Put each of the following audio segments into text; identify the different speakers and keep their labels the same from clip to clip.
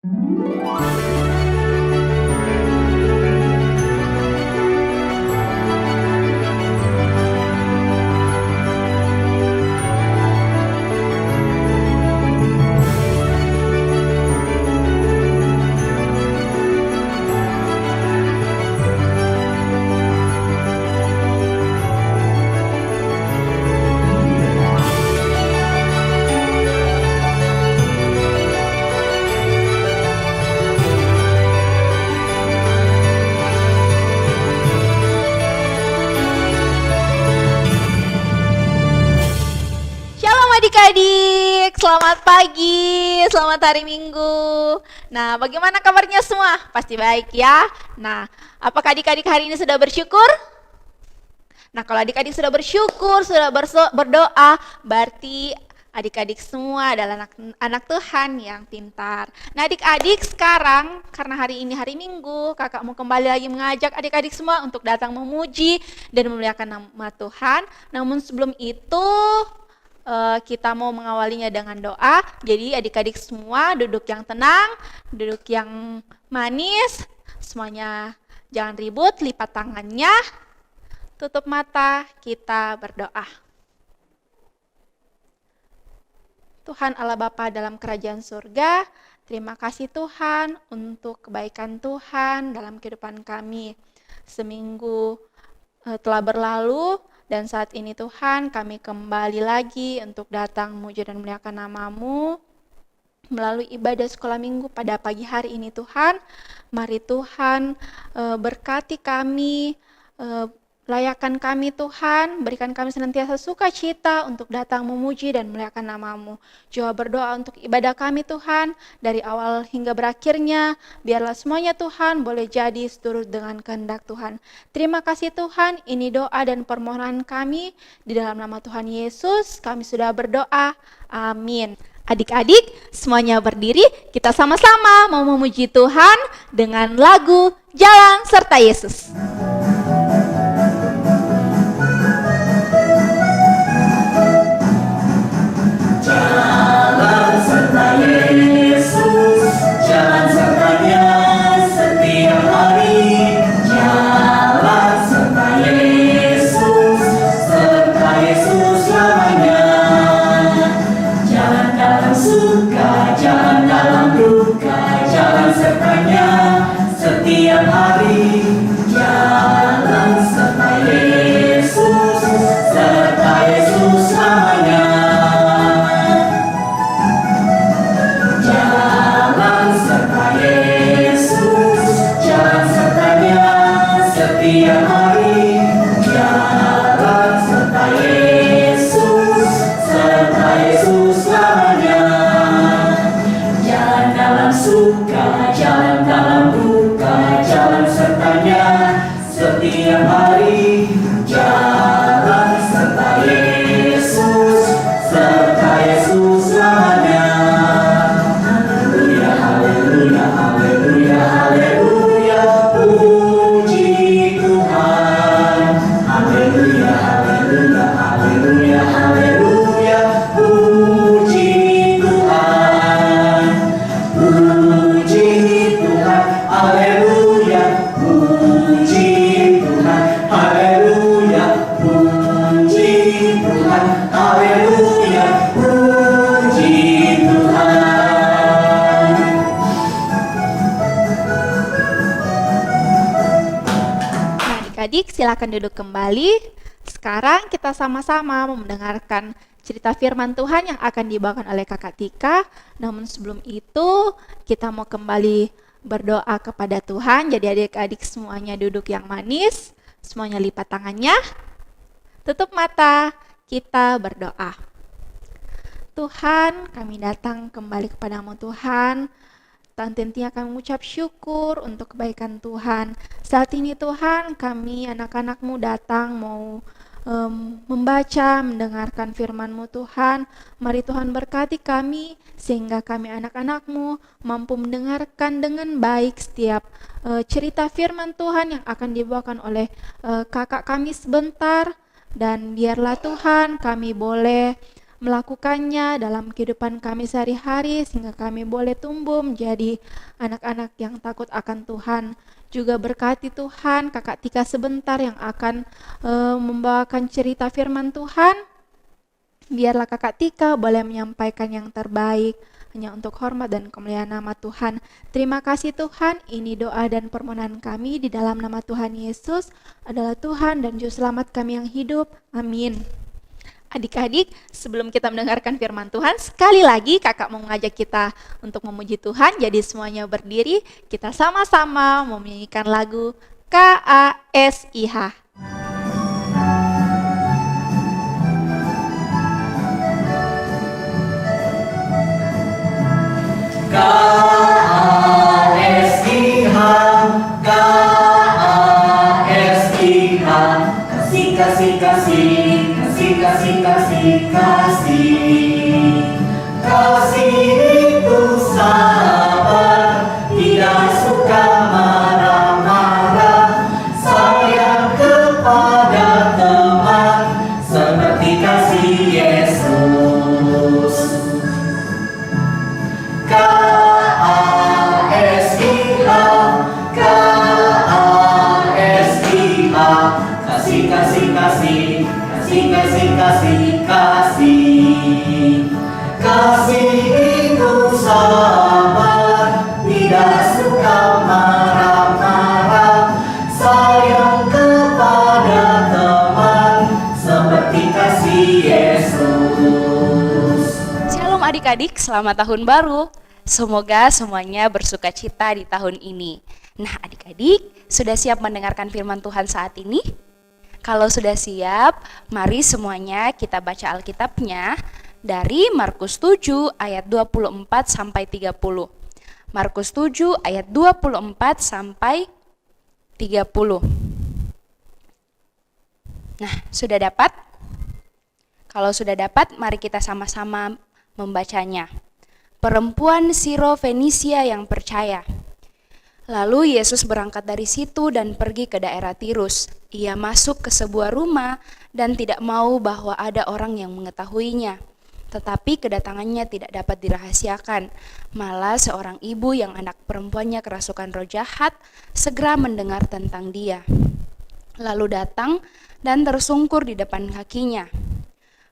Speaker 1: Shalom adik-adik, selamat pagi, selamat hari Minggu. Nah, bagaimana kabarnya semua? Pasti baik ya. Nah, apakah adik-adik hari ini sudah bersyukur? Nah, kalau adik-adik sudah bersyukur, sudah berdoa, berarti adik-adik semua adalah anak Tuhan yang pintar. Nah, adik-adik sekarang, karena hari ini hari Minggu, kakak mau kembali lagi mengajak adik-adik semua untuk datang memuji dan memuliakan nama Tuhan. Namun sebelum itu, kita mau mengawalinya dengan doa. Jadi adik-adik semua duduk yang tenang, duduk yang manis, semuanya jangan ribut, lipat tangannya, tutup mata, kita berdoa. Tuhan Allah Bapa dalam kerajaan surga, terima kasih Tuhan untuk kebaikan Tuhan dalam kehidupan kami. Seminggu telah berlalu, dan saat ini Tuhan kami kembali lagi untuk datang memuji dan memuliakan nama-Mu melalui ibadah sekolah minggu pada pagi hari ini Tuhan. Mari Tuhan berkati kami, layakan kami Tuhan, berikan kami senantiasa sukacita untuk datang memuji dan memuliakan nama-Mu. Juga berdoa untuk ibadah kami Tuhan, dari awal hingga berakhirnya, biarlah semuanya Tuhan boleh jadi seturut dengan kehendak Tuhan. Terima kasih Tuhan, ini doa dan permohonan kami, di dalam nama Tuhan Yesus kami sudah berdoa, amin. Adik-adik semuanya berdiri, kita sama-sama mau memuji Tuhan dengan lagu Jalan Serta Yesus.
Speaker 2: Jalan serta Yesus, jalan sertanya setiap hari. Jalan serta Yesus selamanya. Jalan dalam suka, jalan dalam duka, jalan sertanya setiap hari. Jalan serta Yesus selamanya. Setiap hari, jalan serta Yesus selamanya. Jalan dalam suka, jalan dalam duka, jalan sertanya setiap hari. Jalan serta Yesus selamanya. Haleluya, haleluya, haleluya, haleluya. Puji Tuhan. Haleluya, haleluya, haleluya, haleluya. Puji Tuhan. Puji Tuhan. Haleluya. Puji Tuhan. Haleluya. Puji Tuhan. Haleluya. Puji Tuhan.
Speaker 1: Adik-adik silakan duduk kembali. Sekarang kita sama-sama mendengarkan cerita firman Tuhan yang akan dibawakan oleh Kakak Tika. Namun sebelum itu kita mau kembali berdoa kepada Tuhan. Jadi adik-adik semuanya duduk yang manis, semuanya lipat tangannya, tutup mata, kita berdoa. Tuhan, kami datang kembali kepadamu Tuhan. Tentunya kami mengucap syukur untuk kebaikan Tuhan. Saat ini Tuhan, kami anak-anak-Mu datang mau membaca, mendengarkan firman-Mu Tuhan. Mari Tuhan berkati kami, sehingga kami anak-anak-Mu mampu mendengarkan dengan baik setiap cerita firman Tuhan yang akan dibawakan oleh kakak kami sebentar. Dan biarlah Tuhan kami boleh melakukannya dalam kehidupan kami sehari-hari sehingga kami boleh tumbuh menjadi anak-anak yang takut akan Tuhan. Juga berkati Tuhan Kakak Tika sebentar yang akan membawakan cerita firman Tuhan. Biarlah Kakak Tika boleh menyampaikan yang terbaik hanya untuk hormat dan kemuliaan nama Tuhan. Terima kasih Tuhan, ini doa dan permohonan kami di dalam nama Tuhan Yesus adalah Tuhan dan Juru Selamat kami yang hidup. Amin. Adik-adik, sebelum kita mendengarkan firman Tuhan, sekali lagi kakak mau mengajak kita untuk memuji Tuhan. Jadi semuanya berdiri, kita sama-sama menyanyikan lagu KASIH.
Speaker 2: KASIH, KASIH, kasih, kasih, kasih, kasih, kasih, kasih, kasih. Kasih itu sabar, tidak suka marah-marah, sayang kepada teman, seperti kasih Yesus. KASIH, KASIH, kasih, kasih, kasih, kasih, kasih, kasih, kasih. Kasih itu sabar, tidak suka marah-marah, sayang kepada teman, seperti kasih Yesus.
Speaker 3: Shalom adik-adik, selamat tahun baru. Semoga semuanya bersuka cita di tahun ini. Nah adik-adik, sudah siap mendengarkan firman Tuhan saat ini? Kalau sudah siap, mari semuanya kita baca Alkitabnya dari Markus 7 ayat 24 sampai 30. Markus 7 ayat 24 sampai 30. Nah, sudah dapat? Kalau sudah dapat, mari kita sama-sama membacanya. Perempuan Siro-Fenisia yang percaya. Lalu Yesus berangkat dari situ dan pergi ke daerah Tirus. Ia masuk ke sebuah rumah dan tidak mau bahwa ada orang yang mengetahuinya. Tetapi kedatangannya tidak dapat dirahasiakan. Malah seorang ibu yang anak perempuannya kerasukan roh jahat segera mendengar tentang dia. Lalu datang dan tersungkur di depan kakinya.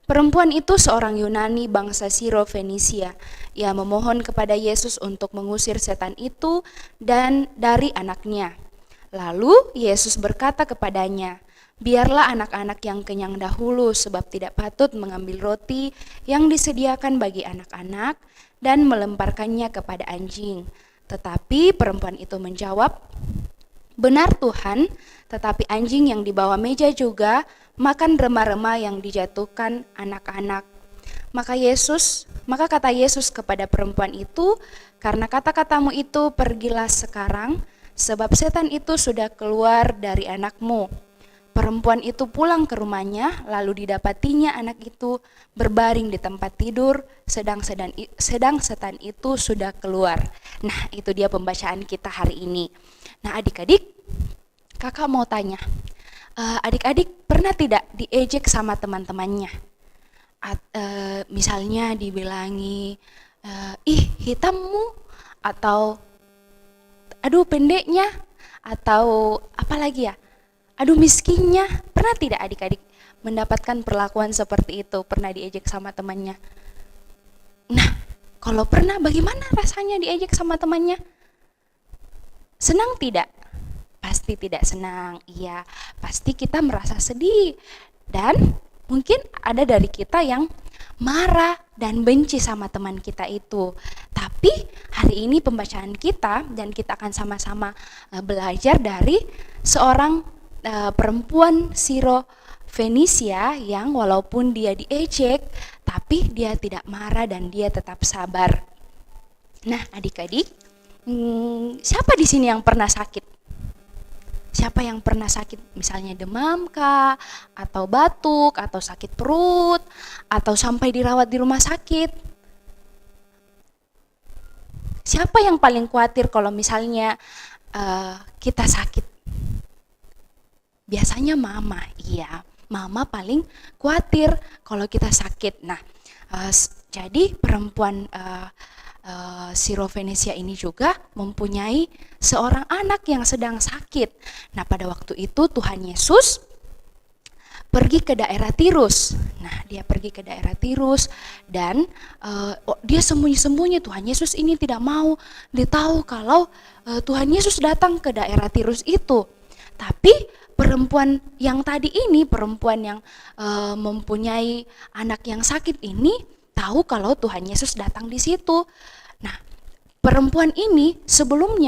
Speaker 3: Perempuan itu seorang Yunani bangsa Siro-Fenisia. Ia memohon kepada Yesus untuk mengusir setan itu dan dari anaknya. Lalu Yesus berkata kepadanya, "Biarlah anak-anak yang kenyang dahulu, sebab tidak patut mengambil roti yang disediakan bagi anak-anak dan melemparkannya kepada anjing." Tetapi perempuan itu menjawab, "Benar Tuhan, tetapi anjing yang di bawah meja juga makan rema-rema yang dijatuhkan anak-anak." Maka kata Yesus kepada perempuan itu, "Karena kata-katamu itu, pergilah sekarang, sebab setan itu sudah keluar dari anakmu." Perempuan itu pulang ke rumahnya, lalu didapatinya anak itu berbaring di tempat tidur, sedang setan itu sudah keluar. Nah, itu dia pembacaan kita hari ini. Nah, adik-adik, kakak mau tanya, adik-adik pernah tidak diejek sama teman-temannya? Misalnya dibilangi, "Ih, hitammu," atau "Aduh, pendeknya," atau apa lagi ya? "Aduh, miskinnya." Pernah tidak adik-adik mendapatkan perlakuan seperti itu? Pernah diejek sama temannya? Nah, kalau pernah, bagaimana rasanya diejek sama temannya? Senang tidak? Pasti tidak senang. Iya, pasti kita merasa sedih. Dan mungkin ada dari kita yang marah dan benci sama teman kita itu. Tapi hari ini pembacaan kita dan kita akan sama-sama belajar dari seorang perempuan Siro-Fenisia yang walaupun dia diejek, tapi dia tidak marah dan dia tetap sabar. Nah, adik-adik, siapa di sini yang pernah sakit? Siapa yang pernah sakit, misalnya demam kah, atau batuk, atau sakit perut, atau sampai dirawat di rumah sakit? Siapa yang paling khawatir kalau misalnya kita sakit? Biasanya mama, iya. Mama paling khawatir kalau kita sakit. Nah, Jadi perempuan Sirofenisia ini juga mempunyai seorang anak yang sedang sakit. Nah, pada waktu itu Tuhan Yesus pergi ke daerah Tirus. Nah, dia pergi ke daerah Tirus dan dia sembunyi-sembunyi. Tuhan Yesus ini tidak mau ditahu kalau Tuhan Yesus datang ke daerah Tirus itu. Tapi perempuan yang tadi ini, perempuan yang mempunyai anak yang sakit ini, tahu kalau Tuhan Yesus datang di situ. Nah, perempuan ini sebelum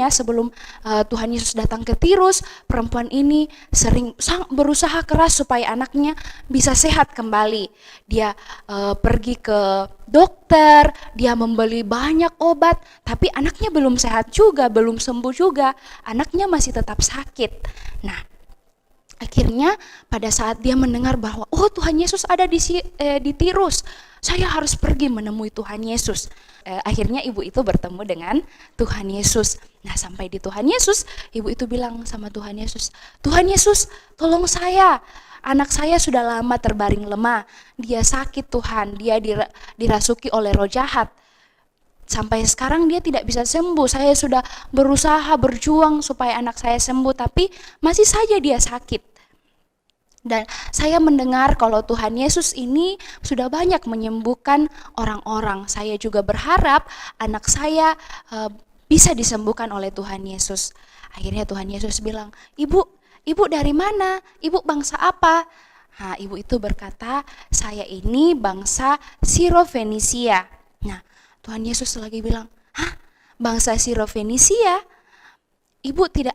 Speaker 3: Tuhan Yesus datang ke Tirus, perempuan ini berusaha keras supaya anaknya bisa sehat kembali. Dia pergi ke dokter, dia membeli banyak obat, tapi anaknya belum sehat juga, belum sembuh juga. Anaknya masih tetap sakit. Nah, akhirnya pada saat dia mendengar bahwa Tuhan Yesus ada di Tirus, saya harus pergi menemui Tuhan Yesus. Akhirnya ibu itu bertemu dengan Tuhan Yesus. Nah, sampai di Tuhan Yesus, ibu itu bilang sama Tuhan Yesus, "Tuhan Yesus, tolong saya. Anak saya sudah lama terbaring lemah. Dia sakit Tuhan, dia dirasuki oleh roh jahat. Sampai sekarang dia tidak bisa sembuh. Saya sudah berusaha berjuang supaya anak saya sembuh, tapi masih saja dia sakit. Dan saya mendengar kalau Tuhan Yesus ini sudah banyak menyembuhkan orang-orang. Saya juga berharap anak saya bisa disembuhkan oleh Tuhan Yesus." Akhirnya Tuhan Yesus bilang, Ibu dari mana? Ibu bangsa apa?" Nah, ibu itu berkata, "Saya ini bangsa Sirofenisia." Nah, Tuhan Yesus lagi bilang, "Hah? Bangsa Sirofenisia?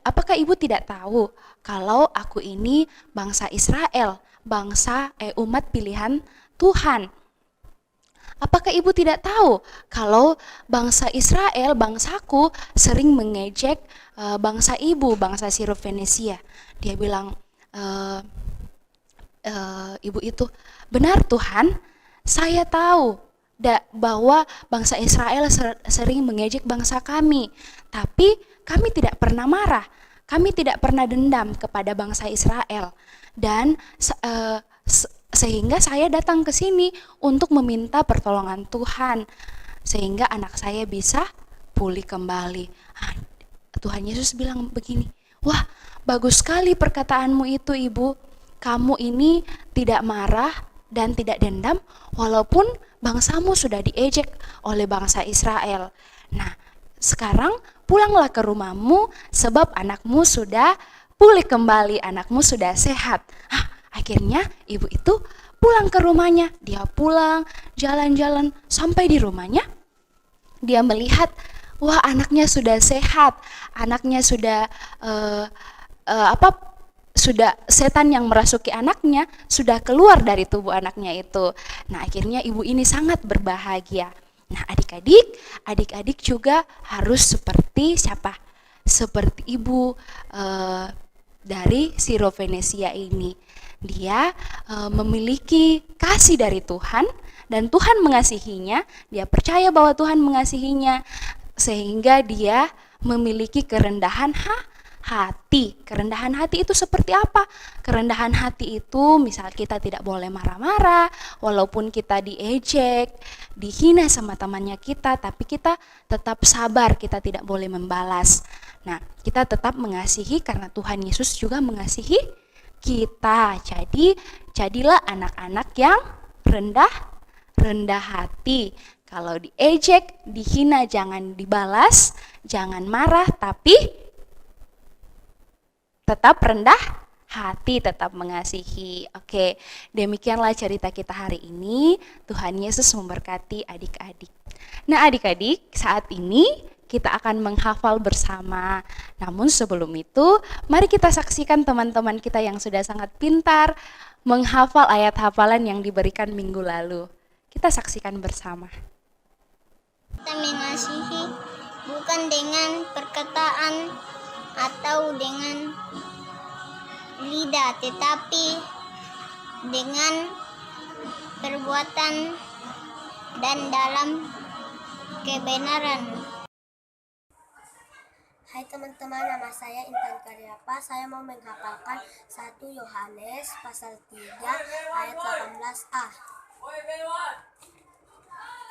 Speaker 3: Apakah ibu tidak tahu kalau aku ini bangsa Israel, umat pilihan Tuhan? Apakah ibu tidak tahu kalau bangsa Israel, bangsaku, sering mengejek bangsa ibu, bangsa Sirofenisia?" Dia bilang, ibu itu, "Benar Tuhan, saya tahu bahwa bangsa Israel sering mengejek bangsa kami, tapi kami tidak pernah marah, kami tidak pernah dendam kepada bangsa Israel, dan sehingga saya datang ke sini untuk meminta pertolongan Tuhan, sehingga anak saya bisa pulih kembali." Tuhan Yesus bilang begini, "Wah, bagus sekali perkataanmu itu, Ibu. Kamu ini tidak marah dan tidak dendam walaupun bangsamu sudah diejek oleh bangsa Israel. Nah, sekarang pulanglah ke rumahmu sebab anakmu sudah pulih kembali, anakmu sudah sehat." Akhirnya ibu itu pulang ke rumahnya. Dia pulang, jalan-jalan, sampai di rumahnya dia melihat, wah, anaknya sudah sehat, anaknya sudah sudah setan yang merasuki anaknya sudah keluar dari tubuh anaknya itu. Nah, akhirnya ibu ini sangat berbahagia. Nah, adik-adik juga harus seperti siapa? Seperti ibu dari Sirofenisia ini. Dia memiliki kasih dari Tuhan dan Tuhan mengasihinya. Dia percaya bahwa Tuhan mengasihinya sehingga dia memiliki kerendahan hati. Kerendahan hati itu seperti apa? Kerendahan hati itu misal kita tidak boleh marah-marah walaupun kita diejek, dihina sama temannya kita, tapi kita tetap sabar, kita tidak boleh membalas. Nah, kita tetap mengasihi karena Tuhan Yesus juga mengasihi kita. Jadi, jadilah anak-anak yang rendah hati. Kalau diejek, dihina jangan dibalas, jangan marah, tapi tetap rendah hati, tetap mengasihi. Oke, demikianlah cerita kita hari ini. Tuhan Yesus memberkati adik-adik. Nah, adik-adik, saat ini kita akan menghafal bersama. Namun sebelum itu, mari kita saksikan teman-teman kita yang sudah sangat pintar menghafal ayat hafalan yang diberikan minggu lalu. Kita saksikan bersama.
Speaker 4: Kita mengasihi bukan dengan perkataan atau dengan lidah, tetapi dengan perbuatan dan dalam kebenaran.
Speaker 5: Hai teman-teman, nama saya Intan Karyapa. Saya mau menghafalkan 1 Yohanes pasal 3 ayat 18a.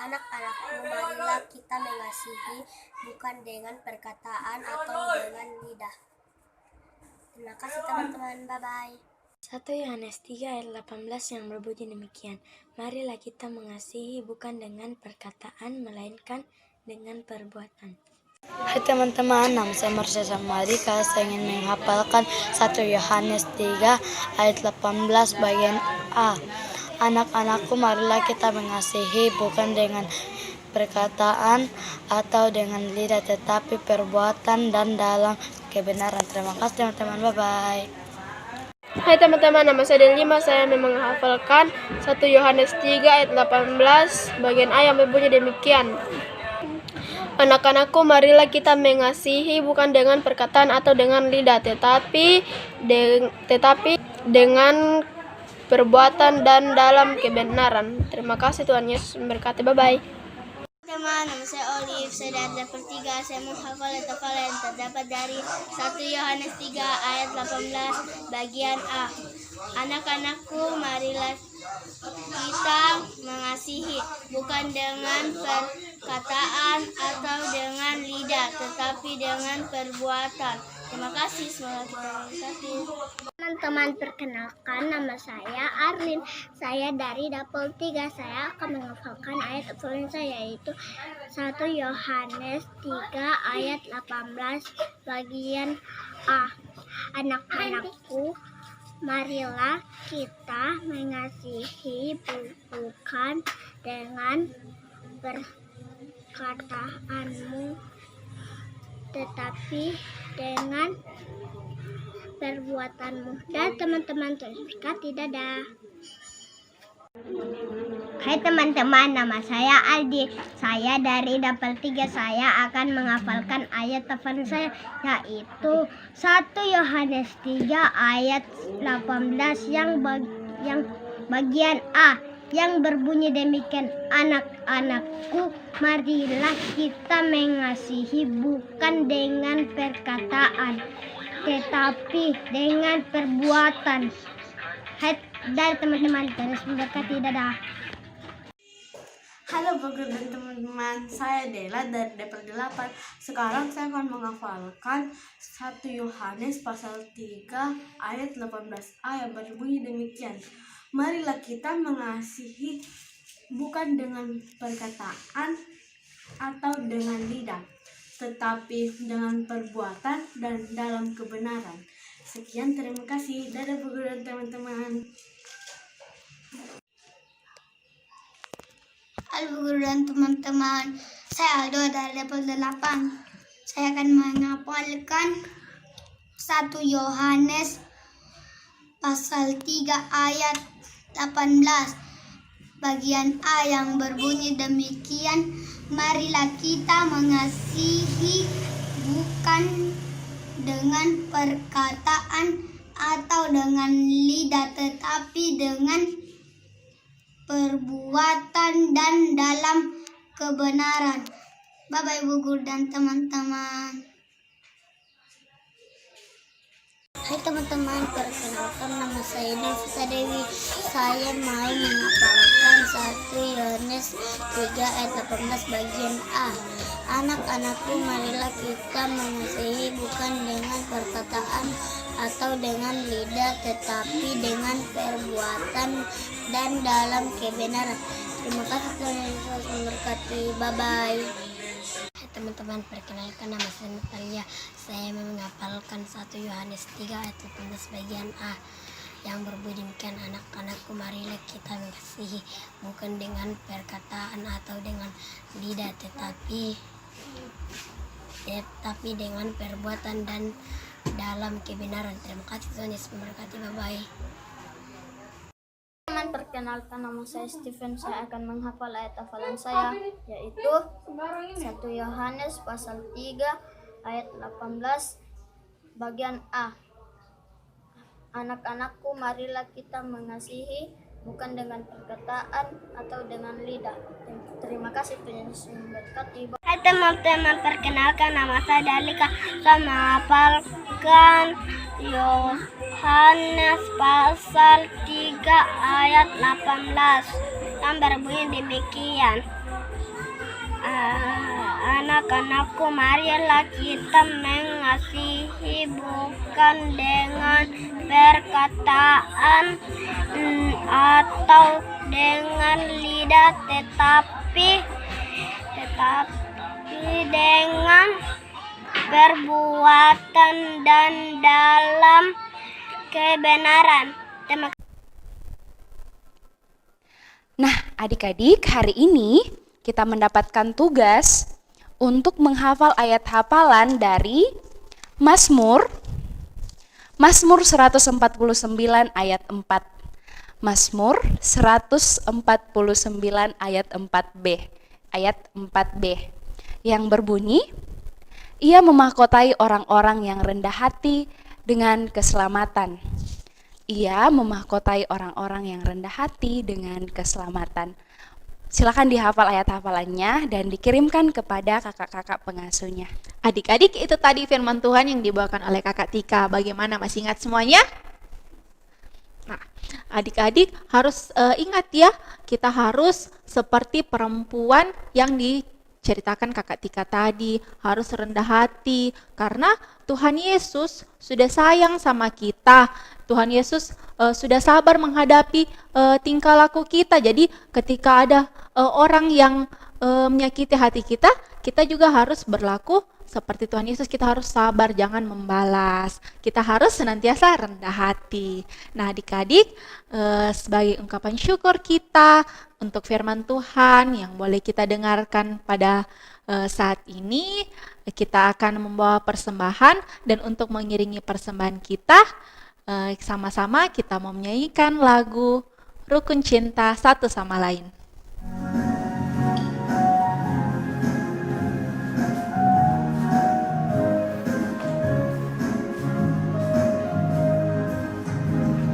Speaker 5: Anak-anakku, marilah kita mengasihi bukan dengan perkataan atau dengan lidah. Terima kasih teman-teman, bye-bye.
Speaker 6: 1 Yohanes 3 ayat 18 yang berbunyi demikian. Marilah kita mengasihi bukan dengan perkataan, melainkan dengan perbuatan. Hai teman-teman, nama saya Marsha Samarika. Saya ingin menghafalkan 1 Yohanes 3 ayat 18 bagian A. Anak-anakku, marilah kita mengasihi bukan dengan perkataan atau dengan lidah, tetapi perbuatan dan dalam kebenaran. Terima kasih teman-teman, bye-bye.
Speaker 7: Hai teman-teman, nama saya Delima. Saya menghafalkan 1 Yohanes 3 ayat 18 bagian A yang berbunyi demikian. Anak-anakku, marilah kita mengasihi bukan dengan perkataan atau dengan lidah, tetapi dengan perbuatan dan dalam kebenaran. Terima kasih, Tuhan Yesus memberkati. Bye-bye.
Speaker 4: Teman, nama saya Olive. Saya dari dapur 3. Saya menghafal lafal yang terdapat dari 1 Yohanes 3 ayat 18 bagian A. Anak-anakku, marilah kita mengasihi bukan dengan perkataan atau dengan lidah, tetapi dengan perbuatan. Terima kasih, semoga kita memberkati.
Speaker 5: Teman-teman, perkenalkan, nama saya Arlin. Saya dari dapur 3. Saya akan menghafalkan ayat hafalan saya, yaitu 1 Yohanes 3 ayat 18 bagian A. Anak-anakku, marilah kita mengasihi bukan dengan perkataanmu, tetapi dengan perbuatanmu. Dan teman-teman terberkati. Dadah. Hai teman-teman, nama saya Aldi. Saya dari dapur 3. Saya akan menghafalkan ayat hafalan saya, yaitu 1 Yohanes 3 ayat 18 yang bagian A, yang berbunyi demikian. Anak-anakku, marilah kita mengasihi bukan dengan perkataan, tetapi dengan perbuatan. Hai, dari teman-teman, terus memberkati. Dadah.
Speaker 6: Halo Bagus dan teman-teman, saya Dela dari dapur 8. Sekarang saya akan menghafalkan 1 Yohanes pasal 3 ayat 18a yang berbunyi demikian. Marilah kita mengasihi bukan dengan perkataan atau dengan lidah, tetapi dengan perbuatan dan dalam kebenaran. Sekian, terima kasih. Dadah Bu Guru dan teman-teman.
Speaker 4: Halo guru dan teman-teman, saya Aldo dari level 8. Saya akan menghafalkan 1 Yohanes pasal 3 ayat 18 bagian A yang berbunyi demikian. Marilah kita mengasihi bukan dengan perkataan atau dengan lidah, tetapi dengan perbuatan dan dalam kebenaran. Bye-bye Bu Guru dan teman-teman. Hai teman-teman, perkenalkan, nama saya Devita Dewi. Saya mau menghafalkan 1 Yohanes 3 ayat 18 bagian A. Anak-anakku, marilah kita mengasihi bukan dengan perkataan atau dengan lidah, tetapi dengan perbuatan dan dalam kebenaran. Terima kasih, Tuhan Yesus memberkati. Bye-bye. Teman-teman, perkenalkan, nama saya Natalia. Saya menghafalkan 1 Yohanes 3 ayat 18 bagian A yang berbunyi demikian. Anak-anakku, marilah kita mengasihi bukan dengan perkataan atau dengan lidah, tetapi dengan perbuatan dan dalam kebenaran. Terima kasih, Tuhan Yesus memberkati. Bye-bye.
Speaker 5: Teman, perkenalkan, nama saya Steven. Saya akan menghafal ayat hafalan saya, yaitu 1 Yohanes pasal 3 ayat 18 bagian A. Anak-anakku, marilah kita mengasihi bukan dengan perkataan atau dengan lidah. Terima kasih, Tuhan Yesus memberkati. Hai teman-teman, perkenalkan, nama saya Dalika. Saya menghafalkan Yohanes pasal 3 ayat 18 yang berbunyi demikian. Anak-anakku, marilah kita mengasihi bukan dengan perkataan atau dengan lidah, tetapi dengan perbuatan dan dalam kebenaran.
Speaker 3: Nah, adik-adik, hari ini kita mendapatkan tugas untuk menghafal ayat hafalan dari Mazmur 149 ayat 4. Mazmur 149 ayat 4b. Ayat 4b yang berbunyi, Ia memahkotai orang-orang yang rendah hati dengan keselamatan. Ia memahkotai orang-orang yang rendah hati dengan keselamatan. Silakan dihafal ayat hafalannya dan dikirimkan kepada kakak-kakak pengasuhnya.
Speaker 1: Adik-adik, itu tadi firman Tuhan yang dibawakan oleh Kakak Tika. Bagaimana, masih ingat semuanya? Nah, adik-adik harus ingat ya, kita harus seperti perempuan yang diceritakan Kakak Tika tadi, harus rendah hati karena Tuhan Yesus sudah sayang sama kita. Tuhan Yesus sudah sabar menghadapi tingkah laku kita. Jadi ketika ada orang yang menyakiti hati kita, kita juga harus berlaku seperti Tuhan Yesus. Kita harus sabar, jangan membalas. Kita harus senantiasa rendah hati. Nah, adik-adik, sebagai ungkapan syukur kita untuk firman Tuhan yang boleh kita dengarkan pada saat ini, kita akan membawa persembahan, dan untuk mengiringi persembahan kita, sama-sama kita mau menyanyikan lagu Rukun Cinta Satu Sama Lain.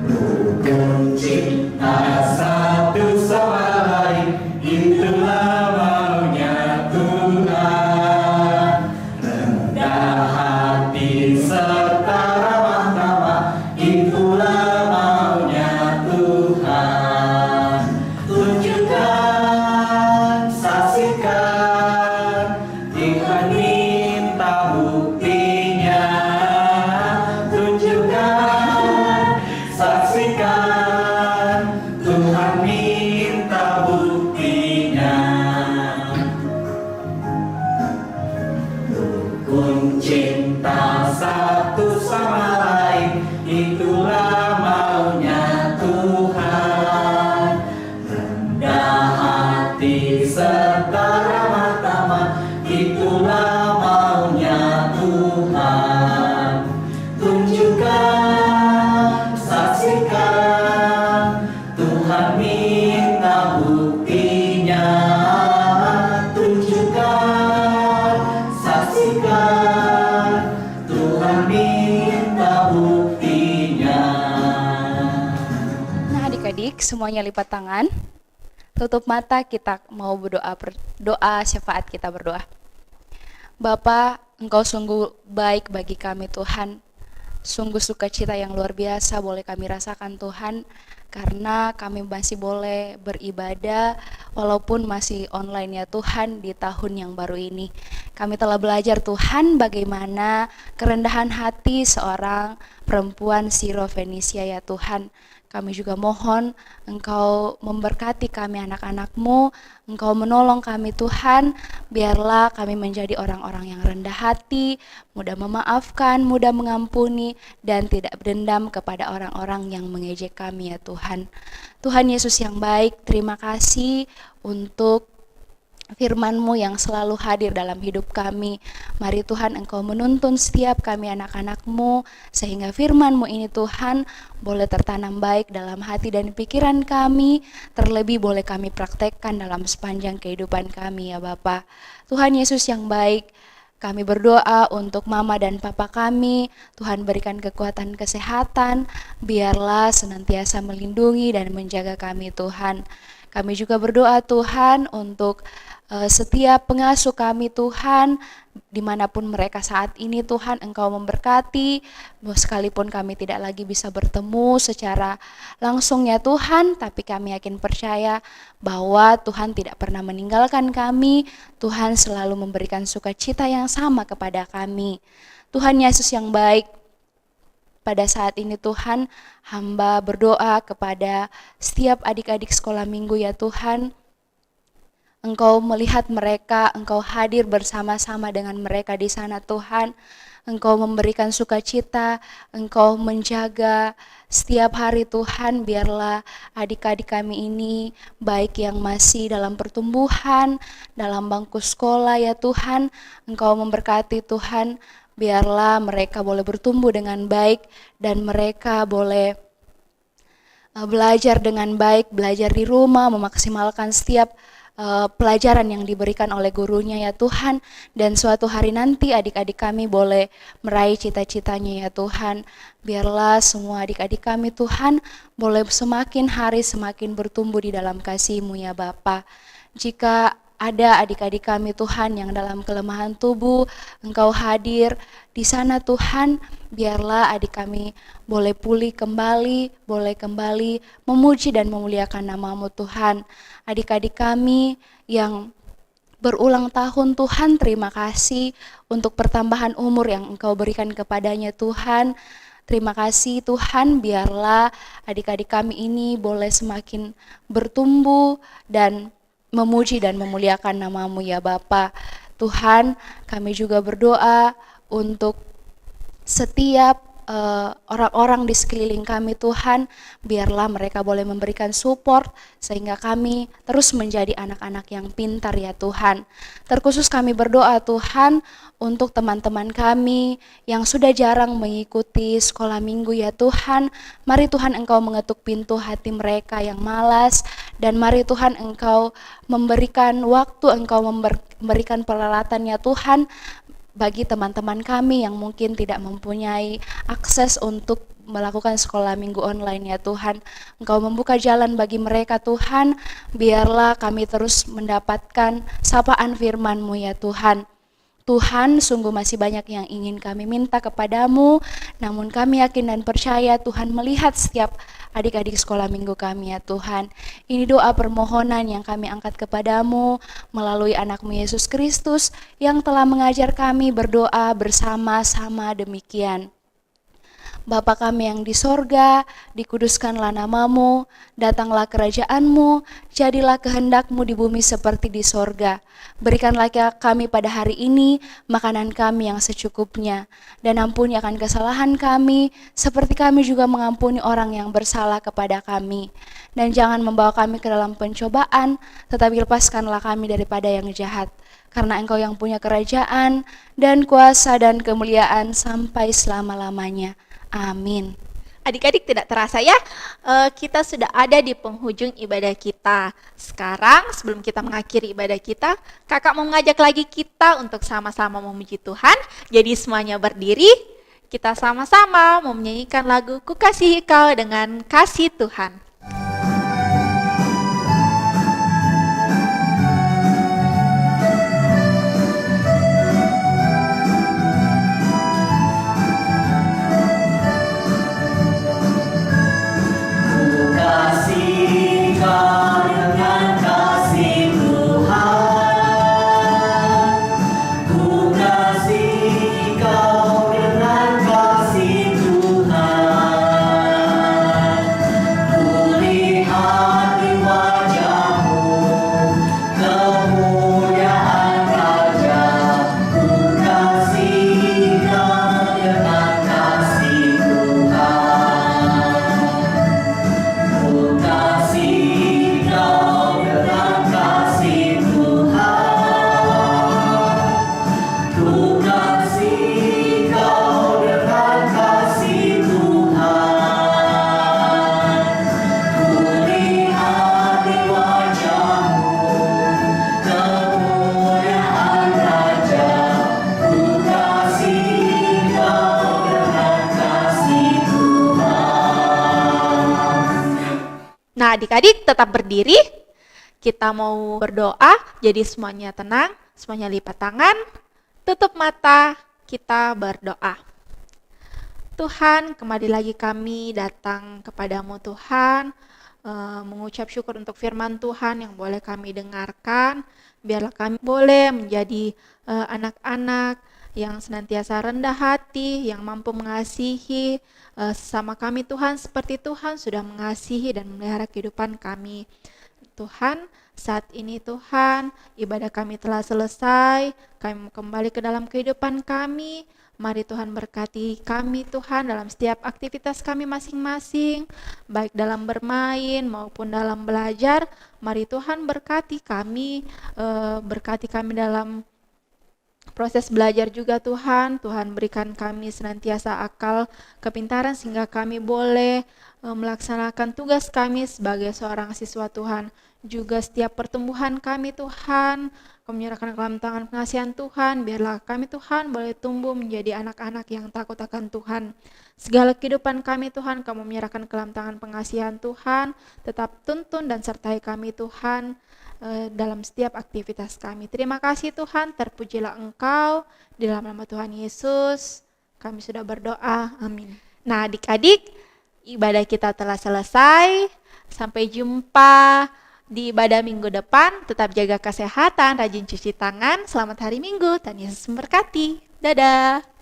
Speaker 2: Rukun cinta satu sama lain, itulah maunya Tuhan. Rendah hati serta ramah tamah, itulah maunya Tuhan. Tunjukkan, saksikan, Tuhan minta buktinya. Tunjukkan, saksikan, Tuhan minta buktinya. Rukun cinta satu sama lain, itulah maunya Tuhan. Rendah hati serta ramah tamah, itulah maunya Tuhan. Tunjukkan, saksikan, Tuhan minta buktinya. Tunjukkan, saksikan, Tuhan minta buktinya.
Speaker 3: Nah, adik-adik, semuanya lipat tangan. Tutup mata, kita mau berdoa, doa syafaat, kita berdoa. Bapa, Engkau sungguh baik bagi kami Tuhan. Sungguh sukacita yang luar biasa boleh kami rasakan Tuhan, karena kami masih boleh beribadah walaupun masih online ya Tuhan di tahun yang baru ini. Kami telah belajar Tuhan bagaimana kerendahan hati seorang perempuan Sirofenisia ya Tuhan. Kami juga mohon Engkau memberkati kami anak-anak-Mu, Engkau menolong kami Tuhan, biarlah kami menjadi orang-orang yang rendah hati, mudah memaafkan, mudah mengampuni, dan tidak berdendam kepada orang-orang yang mengejek kami ya Tuhan. Tuhan Yesus yang baik, terima kasih untuk firman-Mu yang selalu hadir dalam hidup kami. Mari Tuhan Engkau menuntun setiap kami anak-anak-Mu, sehingga firman-Mu ini Tuhan boleh tertanam baik dalam hati dan pikiran kami, terlebih boleh kami praktekkan dalam sepanjang kehidupan kami ya Bapa. Tuhan Yesus yang baik, kami berdoa untuk mama dan papa kami. Tuhan berikan kekuatan kesehatan, biarlah senantiasa melindungi dan menjaga kami Tuhan. Kami juga berdoa Tuhan untuk setiap pengasuh kami Tuhan, dimanapun mereka saat ini Tuhan, Engkau memberkati, sekalipun kami tidak lagi bisa bertemu secara langsung ya Tuhan, tapi kami yakin percaya bahwa Tuhan tidak pernah meninggalkan kami, Tuhan selalu memberikan sukacita yang sama kepada kami. Tuhan Yesus yang baik, pada saat ini Tuhan, hamba berdoa kepada setiap adik-adik sekolah minggu ya Tuhan, Engkau melihat mereka, Engkau hadir bersama-sama dengan mereka di sana Tuhan. Engkau memberikan sukacita, Engkau menjaga setiap hari Tuhan, biarlah adik-adik kami ini baik yang masih dalam pertumbuhan, dalam bangku sekolah ya Tuhan, Engkau memberkati Tuhan, biarlah mereka boleh bertumbuh dengan baik dan mereka boleh belajar dengan baik, belajar di rumah, memaksimalkan setiap pelajaran yang diberikan oleh gurunya ya Tuhan, dan suatu hari nanti adik-adik kami boleh meraih cita-citanya ya Tuhan. Biarlah semua adik-adik kami Tuhan boleh semakin hari semakin bertumbuh di dalam kasih-Mu ya Bapa. Jika ada adik-adik kami Tuhan yang dalam kelemahan tubuh, Engkau hadir di sana Tuhan, biarlah adik kami boleh pulih kembali, boleh kembali memuji dan memuliakan nama-Mu Tuhan. Adik-adik kami yang berulang tahun Tuhan, terima kasih untuk pertambahan umur yang Engkau berikan kepadanya Tuhan. Terima kasih Tuhan, biarlah adik-adik kami ini boleh semakin bertumbuh dan memuji dan memuliakan nama-Mu ya Bapa. Tuhan, kami juga berdoa untuk setiap orang-orang di sekeliling kami Tuhan, biarlah mereka boleh memberikan support sehingga kami terus menjadi anak-anak yang pintar ya Tuhan. Terkhusus kami berdoa Tuhan untuk teman-teman kami yang sudah jarang mengikuti sekolah minggu ya Tuhan. Mari Tuhan Engkau mengetuk pintu hati mereka yang malas, dan mari Tuhan Engkau memberikan waktu, Engkau memberikan peralatan ya Tuhan bagi teman-teman kami yang mungkin tidak mempunyai akses untuk melakukan sekolah minggu online ya Tuhan. Engkau membuka jalan bagi mereka Tuhan, biarlah kami terus mendapatkan sapaan firman-Mu ya Tuhan. Tuhan, sungguh masih banyak yang ingin kami minta kepadamu, namun kami yakin dan percaya Tuhan melihat setiap adik-adik sekolah minggu kami ya Tuhan. Ini doa permohonan yang kami angkat kepadamu melalui anak-Mu Yesus Kristus yang telah mengajar kami berdoa bersama-sama demikian. Bapa kami yang di sorga, dikuduskanlah nama-Mu, datanglah kerajaan-Mu, jadilah kehendak-Mu di bumi seperti di sorga. Berikanlah kami pada hari ini makanan kami yang secukupnya, dan ampuni akan kesalahan kami, seperti kami juga mengampuni orang yang bersalah kepada kami. Dan jangan membawa kami ke dalam pencobaan, tetapi lepaskanlah kami daripada yang jahat. Karena Engkau yang punya kerajaan, dan kuasa dan kemuliaan sampai selama-lamanya. Amin.
Speaker 1: Adik-adik, tidak terasa ya, kita sudah ada di penghujung ibadah kita. Sekarang sebelum kita mengakhiri ibadah kita, kakak mau ngajak lagi kita untuk sama-sama memuji Tuhan. Jadi semuanya berdiri, kita sama-sama mau menyanyikan lagu Ku Kasihi Kau dengan Kasih Tuhan.
Speaker 2: Kasih Kau dengan kasih Tuhan, ku kasih Kau dengan kasih Tuhan, ku lihat di wajah-Mu kemuliaan Raja, ku kasih Kau dengan kasih Tuhan. Ku kasih Kau dengan kasih Tuhan, ku kasih Kau dengan kasih Tuhan, ku lihat di wajah-Mu kemuliaan Raja, ku kasih Kau dengan kasih Tuhan.
Speaker 1: Nah, adik-adik tetap berdiri. Kita mau berdoa, jadi semuanya tenang, semuanya lipat tangan, tutup mata, kita berdoa. Tuhan, kembali lagi kami datang kepadamu Tuhan, mengucap syukur untuk firman Tuhan yang boleh kami dengarkan. Biarlah kami boleh menjadi anak-anak yang senantiasa rendah hati, yang mampu mengasihi sesama kami Tuhan, seperti Tuhan sudah mengasihi dan memelihara kehidupan kami. Tuhan, saat ini Tuhan, ibadah kami telah selesai, kami mau kembali ke dalam kehidupan kami. Mari Tuhan berkati kami Tuhan dalam setiap aktivitas kami masing-masing, baik dalam bermain maupun dalam belajar. Mari Tuhan berkati kami dalam proses belajar juga Tuhan. Tuhan berikan kami senantiasa akal kepintaran sehingga kami boleh melaksanakan tugas kami sebagai seorang siswa Tuhan. Juga setiap pertumbuhan kami Tuhan, kami menyerahkan ke dalam tangan pengasihan Tuhan. Biarlah kami Tuhan boleh tumbuh menjadi anak-anak yang takut akan Tuhan. Segala kehidupan kami Tuhan, kami menyerahkan ke dalam tangan pengasihan Tuhan. Tetap tuntun dan sertai kami Tuhan dalam setiap aktivitas kami. Terima kasih Tuhan, terpujilah Engkau. Di dalam nama Tuhan Yesus kami sudah berdoa, amin. Nah adik-adik, ibadah kita telah selesai. Sampai jumpa di ibadah minggu depan. Tetap jaga kesehatan, rajin cuci tangan. Selamat hari Minggu, Tuhan Yesus memberkati. Dadah.